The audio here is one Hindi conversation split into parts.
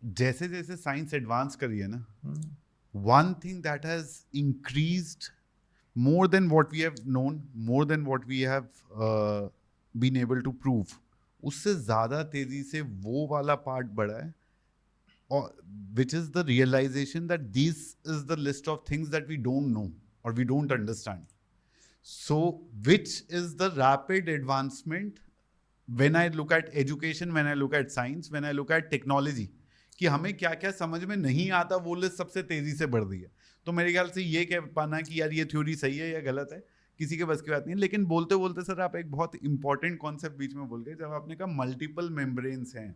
जैसे जैसे साइंस एडवांस करी है ना, one thing that has increased more than what we have known, more than what we have been able to prove, उससे ज़्यादा तेज़ी से वो वाला पार्ट बढ़ा है, और which is the realization that this is the list of things that we don't know or we don't understand. So which is the rapid advancement when I look at education, when I look at science, when I look at technology, कि हमें क्या क्या समझ में नहीं आता वो लिस्ट सबसे तेजी से बढ़ रही है. तो मेरे ख्याल से ये कह पाना कि यार ये थ्योरी सही है या गलत है किसी के बस की बात नहीं है. लेकिन बोलते बोलते सर आप एक बहुत इंपॉर्टेंट कॉन्सेप्ट बीच में बोल गए, जब आपने कहा मल्टीपल मेम्ब्रेन्स हैं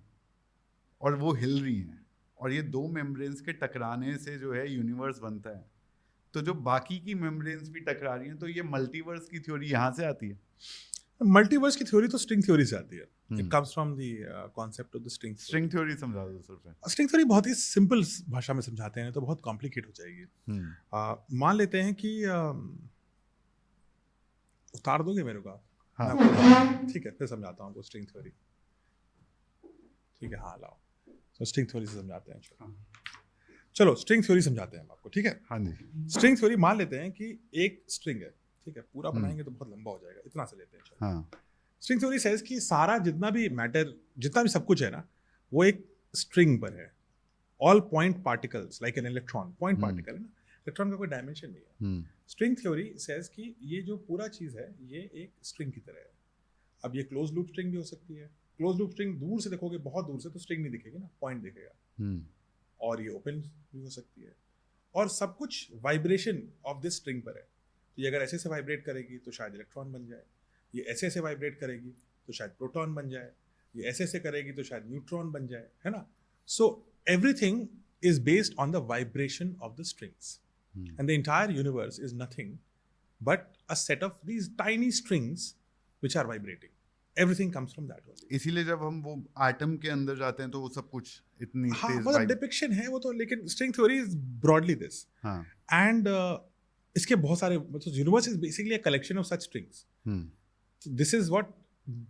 और वो हिल रही हैं, और ये दो मेम्ब्रेन्स के टकराने से जो है यूनिवर्स बनता है, तो जो बाकी की मेम्ब्रेन्स भी टकरा रही हैं, तो ये मल्टीवर्स की थ्योरी यहाँ से आती है. मल्टीवर्स की थ्योरी तो स्ट्रिंग थ्योरी से आती है. It comes from the concept of the string theory. समझा दो सर. स्ट्रिंग थ्योरी बहुत ही सिंपल भाषा में समझाते हैं तो बहुत कॉम्प्लिकेट हो जाएगी. मान लेते हैं कि उतार दोगे मेरे को आप? हाँ. ठीक है, फिर समझाता हूँ आपको स्ट्रिंग थ्योरी. ठीक है, हाँ लाओ. तो स्ट्रिंग थ्योरी से समझाते हैं. चलो स्ट्रिंग थ्योरी समझाते हैं हम आपको. ठीक है. हाँ जी. स्ट्रिंग थ्योरी मान लेते हैं कि एक स्ट्रिंग है. ठीक है, पूरा बनाएंगे तो बहुत लंबा हो जाएगा, इतना से लेते हैं. हाँ. स्ट्रिंग थ्योरी सेज कि सारा जितना भी मैटर, जितना भी सब कुछ है ना, वो एक स्ट्रिंग पर है. All point particles like an electron, point particle है ना, इलेक्ट्रॉन का कोई डायमेंशन नहीं है. स्ट्रिंग थ्योरी सेज कि ये जो पूरा चीज है ये एक स्ट्रिंग की तरह है. अब ये क्लोज लूप स्ट्रिंग भी हो सकती है. क्लोज लूप स्ट्रिंग दूर से देखोगे, बहुत दूर से, तो स्ट्रिंग नहीं दिखेगी ना, पॉइंट दिखेगा. और ये ओपन भी हो सकती है. और सब कुछ वाइब्रेशन ऑफ दिस स्ट्रिंग पर है. तो ये अगर ऐसे से वाइब्रेट करेगी तो शायद इलेक्ट्रॉन बन जाए. ये ऐसे ऐसे वाइब्रेट करेगी तो शायद प्रोटॉन बन जाए. ये ऐसे ऐसे करेगी तो शायद न्यूट्रॉन बन जाए, है ना. So everything is based on the vibration of the strings. And the entire universe is nothing but a set of these tiny strings which are vibrating. Everything comes from that only. इसीलिए जब हम वो एटम के अंदर जाते हैं तो वो सब कुछ इतनी तेज मतलब डिपिक्शन है वो तो. लेकिन string theory is broadly this. And इसके बहुत सारे, मतलब universe is basically a collection of such strings. This is what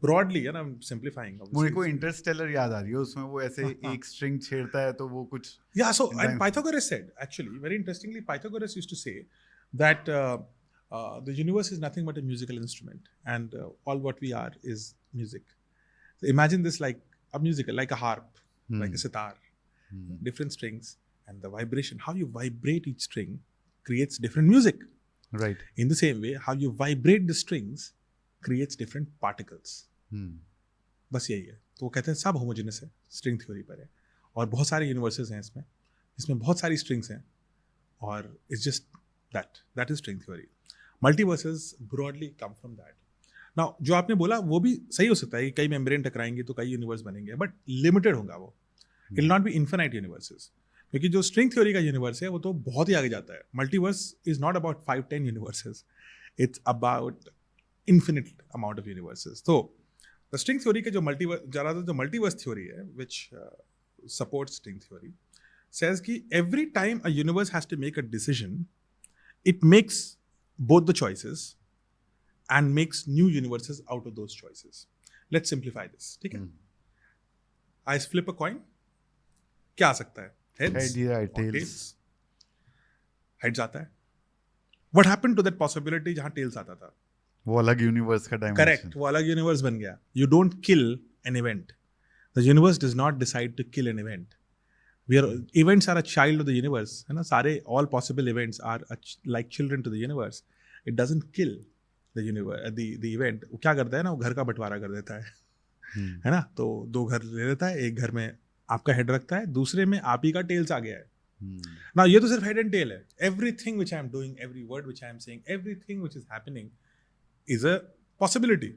broadly, है ना, सिंपलीफाइंग. मुझे को इंटरस्टेलर याद आ रही है, उसमें वो ऐसे एक स्ट्रिंग छेड़ता है तो वो कुछ. या so and Pythagoras said, actually very interestingly, Pythagoras used to say that the universe is nothing but a musical instrument, and all what we are is music. So imagine this like a musical, like a harp, like a sitar, different strings, and the vibration, how you vibrate each string creates different music. Right. In the same way, how you vibrate the strings creates different particles. बस यही है. तो वो कहते हैं सब homogeneous है, string theory पर है, और बहुत सारे universes हैं इसमें बहुत सारी strings हैं, और it's just that is string theory. Multiverses broadly come from that. Now जो आपने बोला वो भी सही हो सकता है कि कई मेम्ब्रेन टकराएंगे तो कई यूनिवर्स बनेंगे, बट लिमिटेड होगा वो. It will not be infinite universes. क्योंकि जो स्ट्रिंग थ्योरी का यूनिवर्स है वो तो बहुत ही आगे जाता है. Multiverse is not about 5-10 universes, it's about infinite amount of universes. तो द स्ट्रिंग थ्योरी के जो मल्टीवर्स थ्योरी है, which support string theory, says कि every time a universe has to make a decision, it makes both the choices and makes new universes out of those choices. Let's simplify this. ठीक है? I flip a coin. क्या आ सकता है? Heads या or tails. tails? Heads आता है. What happened to that possibility जहाँ tails आता था? वो अलग यूनिवर्स का डायमेंशन. Correct. वो अलग यूनिवर्स बन गया. You don't kill an event. The universe does not decide to kill an event. Events are a child of the universe, है ना. सारे all possible events are like children to the universe. It doesn't kill the universe, the event. वो क्या करता है ना, वो घर का बंटवारा कर देता है, है ना. तो 2 घर ले लेता है, एक घर में आपका हेड रखता है, दूसरे में आप ही का टेल्स आ गया है. ना ये तो सिर्फ हेड एंड टेल है. Everything which I am doing, every word which I am saying, everything which is happening is a possibility.